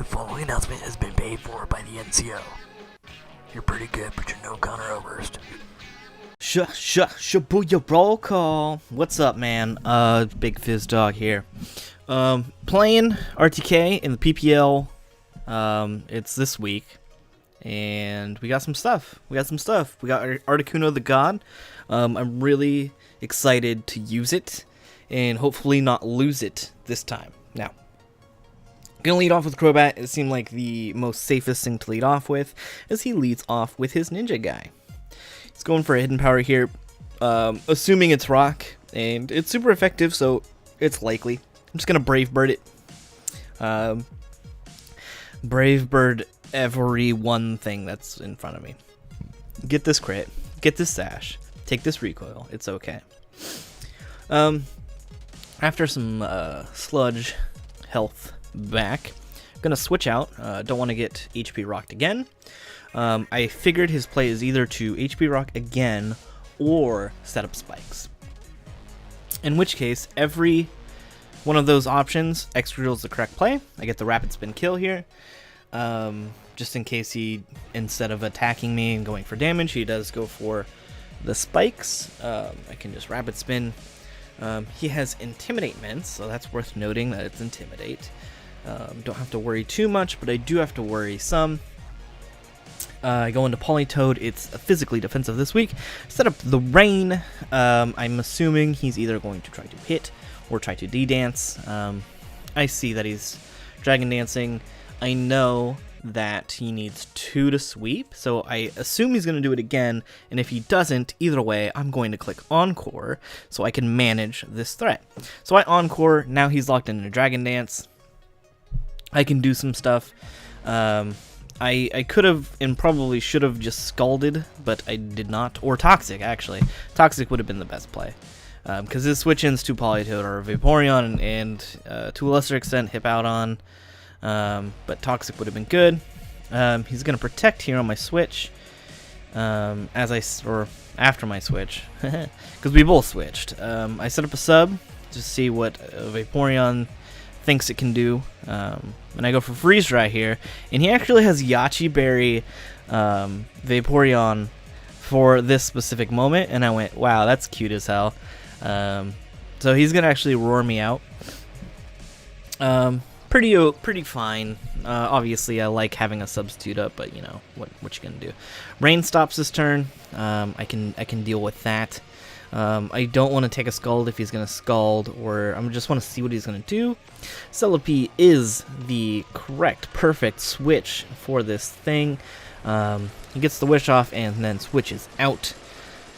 The following announcement has been paid for by the NCO. You're pretty good, but you're no Connor Oberst. Shabuya roll call. What's up, man? Big Fizz Dog here. Playing RTK in the PPL. It's this week, and we got some stuff. We got Articuno the God. I'm really excited to use it, and hopefully not lose it this time. Now, gonna lead off with Crobat. It seemed like the most safest thing to lead off with, as he leads off with his ninja guy. He's going for a hidden power here, assuming it's rock, and it's super effective, so it's likely. I'm just gonna Brave Bird it. Brave Bird every one thing that's in front of me. Get this crit, get this sash, take this recoil. It's okay. After some sludge health back, I'm gonna switch out. Don't want to get HP rocked again. I figured his play is either to HP rock again or set up spikes. In which case, every one of those options, Excadrill is the correct play. I get the rapid spin kill here. Just in case he, instead of attacking me and going for damage, he does go for the spikes. I can just rapid spin. He has Intimidate Mints, so that's worth noting that it's Intimidate. Don't have to worry too much, but I do have to worry some. I go into Politoed. It's physically defensive this week. Set up the Rain. I'm assuming he's either going to try to hit or try to D-dance. I see that he's Dragon Dancing. I know that he needs 2 to sweep, so I assume he's going to do it again, and if he doesn't, either way, I'm going to click Encore so I can manage this threat. So I Encore. Now he's locked into Dragon Dance. I can do some stuff. I could have and probably should have just Scalded, but I did not. Or Toxic, actually. Toxic would have been the best play. Because his switch-ins to Politoed are Vaporeon and to a lesser extent, Hippowdon. But Toxic would have been good. He's going to Protect here on my switch. Or after my switch. Because we both switched. I set up a sub to see what Vaporeon thinks it can do. And I go for Freeze Dry here. And he actually has Yachi Berry Vaporeon for this specific moment. And I went, wow, that's cute as hell. So he's going to actually roar me out. Pretty fine. Obviously, I like having a substitute up, but you know what you gonna do. Rain stops this turn. I can deal with that. I don't want to take a Scald if he's gonna Scald, or I just want to see what he's gonna do. Celebi is the correct, perfect switch for this thing. He gets the Wish off and then switches out.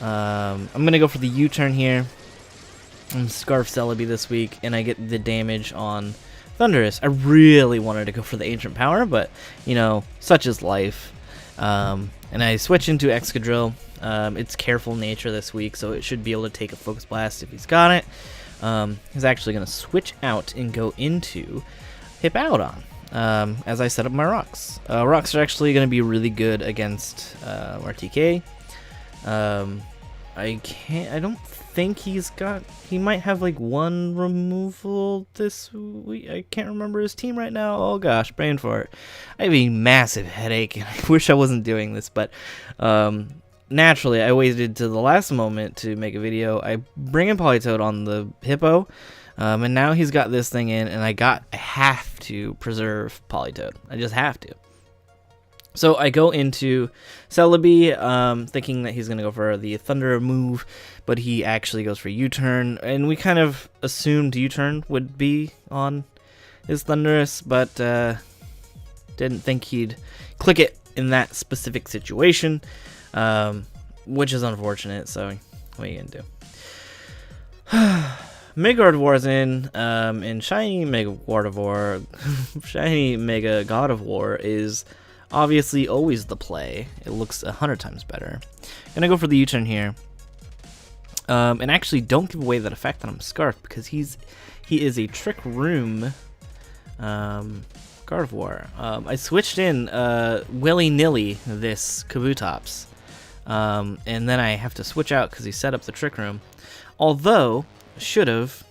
I'm gonna go for the U-turn here. I'm Scarf Celebi this week, and I get the damage on Thundurus. I really wanted to go for the Ancient Power, but, you know, such is life. And I switch into Excadrill. It's Careful Nature this week, so it should be able to take a Focus Blast if he's got it. He's actually going to switch out and go into Hippowdon as I set up my rocks. Rocks are actually going to be really good against RTK. I don't think he might have like 1 removal this week. I can't remember his team right now. Oh gosh, brain fart. I have a massive headache and I wish I wasn't doing this, but naturally I waited to the last moment to make a video. I bring in Politoed on the Hippo, and now he's got this thing in, and I have to preserve Politoed. I just have to. So I go into Celebi, thinking that he's going to go for the Thunder move, but he actually goes for U-turn, and we kind of assumed U-turn would be on his Thundurus, but didn't think he'd click it in that specific situation, which is unfortunate, so what are you going to do? Mega Gardevoir's in, and Shiny Mega Gardevoir, Shiny Mega God of War is obviously always the play. It looks 100 times better. Gonna go for the U-turn here. And actually don't give away that effect that I'm Scarf, because he is a Trick Room Gardevoir. I switched in willy-nilly this Kabutops. And then I have to switch out because he set up the Trick Room. Although, should have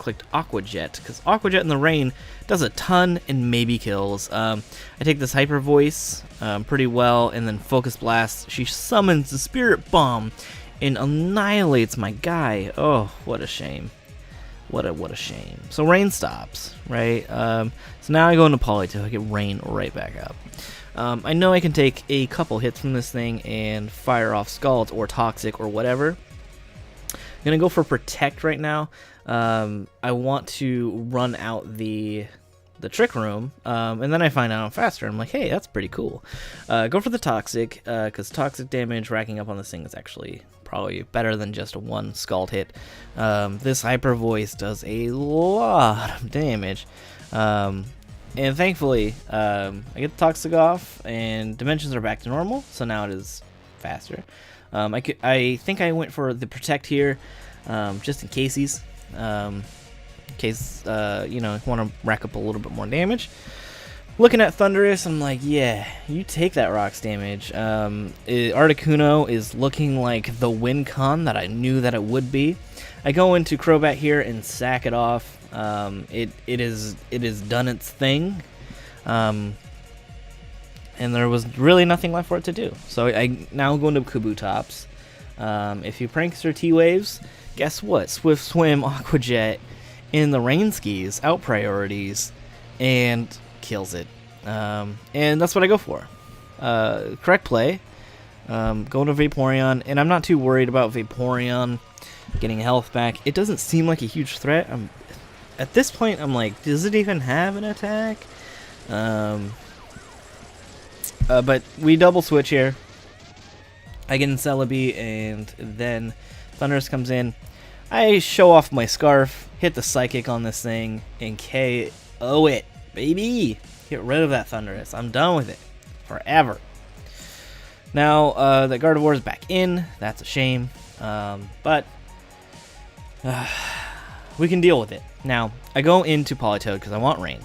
clicked Aqua Jet, because Aqua Jet in the rain does a ton and maybe kills. I take this Hyper Voice pretty well, and then Focus Blast. She summons the Spirit Bomb and annihilates my guy. Oh, what a shame. What a shame. So rain stops, right? So now I go into Politoed, I get rain right back up. I know I can take a couple hits from this thing and fire off Scalds or Toxic or whatever. I'm gonna go for Protect right now. I want to run out the Trick Room, and then I find out I'm faster. I'm like, hey, that's pretty cool. Go for the Toxic, because Toxic damage racking up on this thing is actually probably better than just a one Scald hit. This Hyper Voice does a lot of damage, and thankfully I get the Toxic off and dimensions are back to normal, so now it is faster. I think I went for the Protect here, just in cases, in case you know, want to rack up a little bit more damage. Looking at Thunderous, I'm like, yeah, you take that rocks damage. Articuno is looking like the win con that I knew that it would be. I go into Crobat here and sack it off. It is done its thing, and there was really nothing left for it to do. So I now go into Kabutops. If you Prankster T-Waves, guess what? Swift Swim, Aqua Jet in the Rain Skis, out priorities, and kills it. And that's what I go for. Correct play. Going to Vaporeon, and I'm not too worried about Vaporeon getting health back. It doesn't seem like a huge threat. At this point, I'm like, does it even have an attack? But we double switch here. I get in Celebi, and then Thunderous comes in. I show off my Scarf, hit the Psychic on this thing, and KO it, baby! Get rid of that Thunderous. I'm done with it. Forever. Now, the Gardevoir is back in. That's a shame. But we can deal with it. Now, I go into Politoed because I want rain.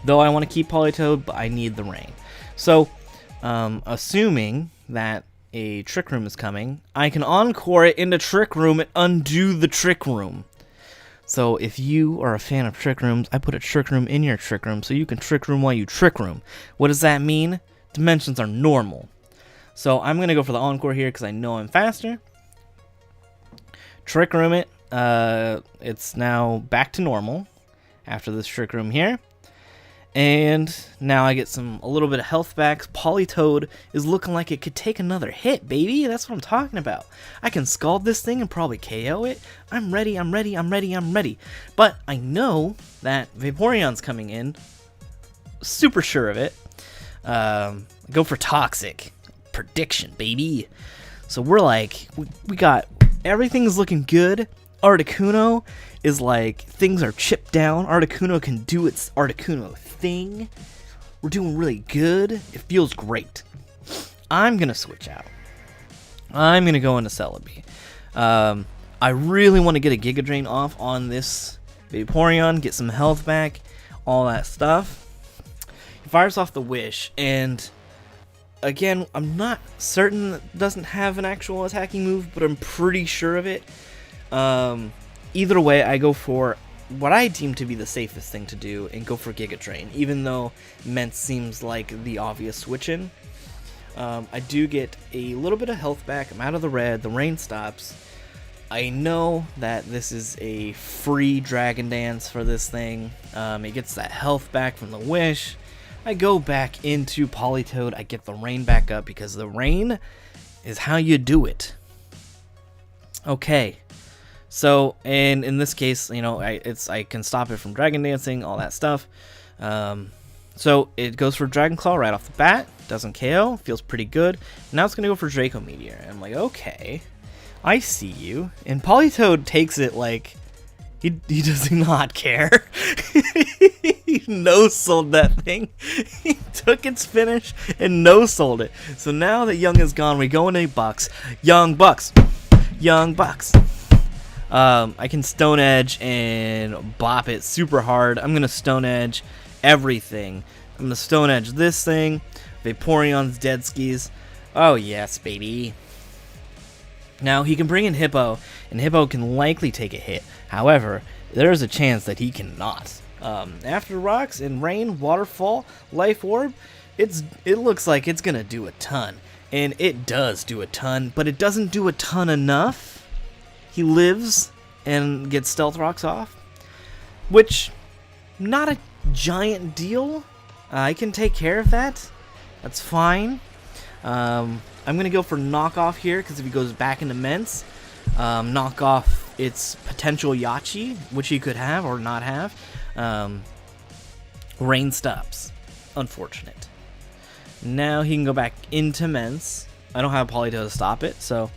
Though I want to keep Politoed, but I need the rain. So, assuming that a Trick Room is coming, I can Encore it into Trick Room and undo the Trick Room. So if you are a fan of Trick Rooms, I put a Trick Room in your Trick Room so you can Trick Room while you Trick Room. What does that mean? Dimensions are normal. So I'm going to go for the Encore here because I know I'm faster. Trick Room it. It's now back to normal after this Trick Room here. And now I get a little bit of health back. Politoed is looking like it could take another hit, baby. That's what I'm talking about. I can Scald this thing and probably KO it. I'm ready, I'm ready, I'm ready, I'm ready. But I know that Vaporeon's coming in. Super sure of it. Go for Toxic. Prediction, baby. So we're like, we got, everything's looking good. Articuno is like, things are chipped down. Articuno can do its Articuno thing. We're doing really good. It feels great. I'm gonna switch out. I'm gonna go into Celebi. I really want to get a Giga Drain off on this Vaporeon, get some health back, all that stuff. He fires off the Wish, and again, I'm not certain it doesn't have an actual attacking move, but I'm pretty sure of it. Either way, I go for what I deem to be the safest thing to do and go for Giga Drain, even though Ment seems like the obvious switch-in. I do get a little bit of health back. I'm out of the red. The rain stops. I know that this is a free Dragon Dance for this thing. It gets that health back from the Wish. I go back into Politoed. I get the rain back up because the rain is how you do it. Okay. So, and in this case, you know, I can stop it from Dragon Dancing, all that stuff. So it goes for Dragon Claw right off the bat, doesn't KO, feels pretty good. Now it's gonna go for Draco Meteor. And I'm like, okay, I see you. And Politoed takes it like he does not care. He no-sold that thing. He took its finish and no-sold it. So now that Young is gone, we go into Bucks. Young Bucks. Young Bucks. I can Stone Edge and bop it super hard. I'm going to Stone Edge everything. I'm going to Stone Edge this thing. Vaporeon's Dead Skis. Oh, yes, baby. Now, he can bring in Hippo, and Hippo can likely take a hit. However, there's a chance that he cannot. After rocks and rain, waterfall, life orb, it looks like it's going to do a ton. And it does do a ton, but it doesn't do a ton enough. He lives and gets stealth rocks off, which, not a giant deal. I can take care of that. That's fine. I'm going to go for knockoff here, because if he goes back into Mence, knock off its potential Yachi, which he could have or not have. Rain stops. Unfortunate. Now he can go back into Mence. I don't have Polito to stop it, so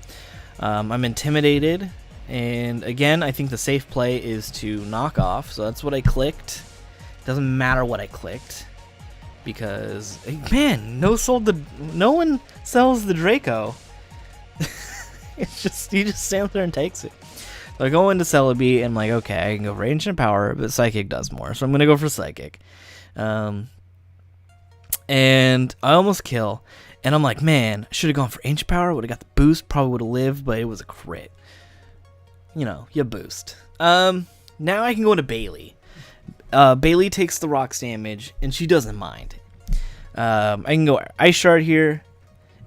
I'm intimidated. And again, I think the safe play is to knock off, so that's what I clicked. Doesn't matter what I clicked, because man, no one sells the Draco. It's just, he just stands there and takes it. So I go into Celebi and I'm like, okay, I can go for Ancient Power, but Psychic does more, so I'm gonna go for Psychic. And I almost kill, and I'm like, man, I should have gone for Ancient Power, would have got the boost, probably would have lived, but it was a crit. You know, you boost. Now I can go into Bailey. Bailey takes the rocks damage, and she doesn't mind. I can go Ice Shard here,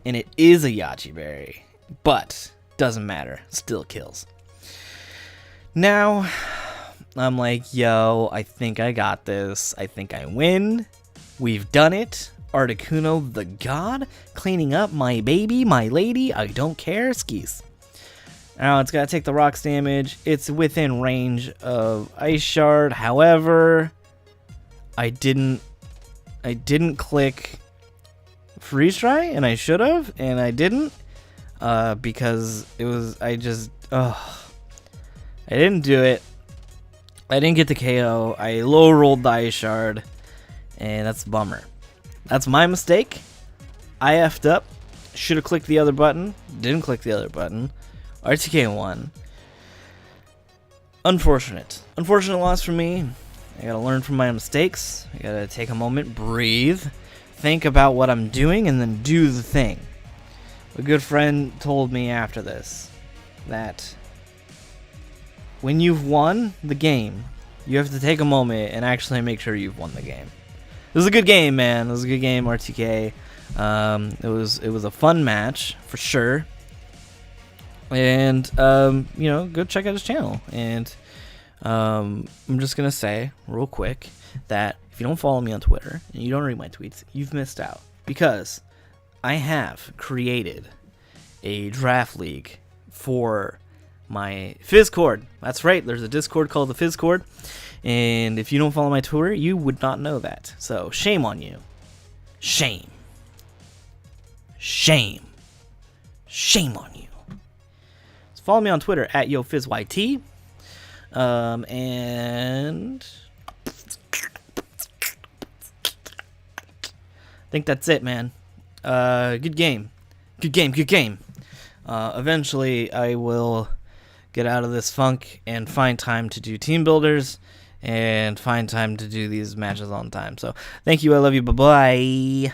and it is a Yachi Berry, but doesn't matter, still kills. Now, I'm like, yo, I think I got this. I think I win. We've done it. Articuno the god, cleaning up my baby, my lady. I don't care. Skis. Now it's got to take the rocks damage. It's within range of Ice Shard. However, I didn't click Freeze Dry, and I should have, and I didn't, because it was, I didn't do it. I didn't get the KO. I low rolled the Ice Shard, and that's a bummer. That's my mistake. I effed up. Should have clicked the other button. Didn't click the other button. RTK won. Unfortunate. Unfortunate loss for me. I gotta learn from my mistakes. I gotta take a moment, breathe, think about what I'm doing, and then do the thing. A good friend told me after this that when you've won the game, you have to take a moment and actually make sure you've won the game. It was a good game, man. It was a good game, RTK. It was a fun match for sure. And you know, go check out his channel. And I'm just gonna say real quick that if you don't follow me on Twitter and you don't read my tweets, you've missed out, because I have created a draft league for my Fizzcord. That's right, there's a Discord called the Fizzcord, and if you don't follow my Twitter, you would not know that. So shame on you. Shame. Shame. Shame on you. So follow me on Twitter at YoFizz. And I think that's it, man. Good game. Good game, good game. Eventually, I will get out of this funk and find time to do team builders and find time to do these matches on time. So, thank you, I love you, bye-bye.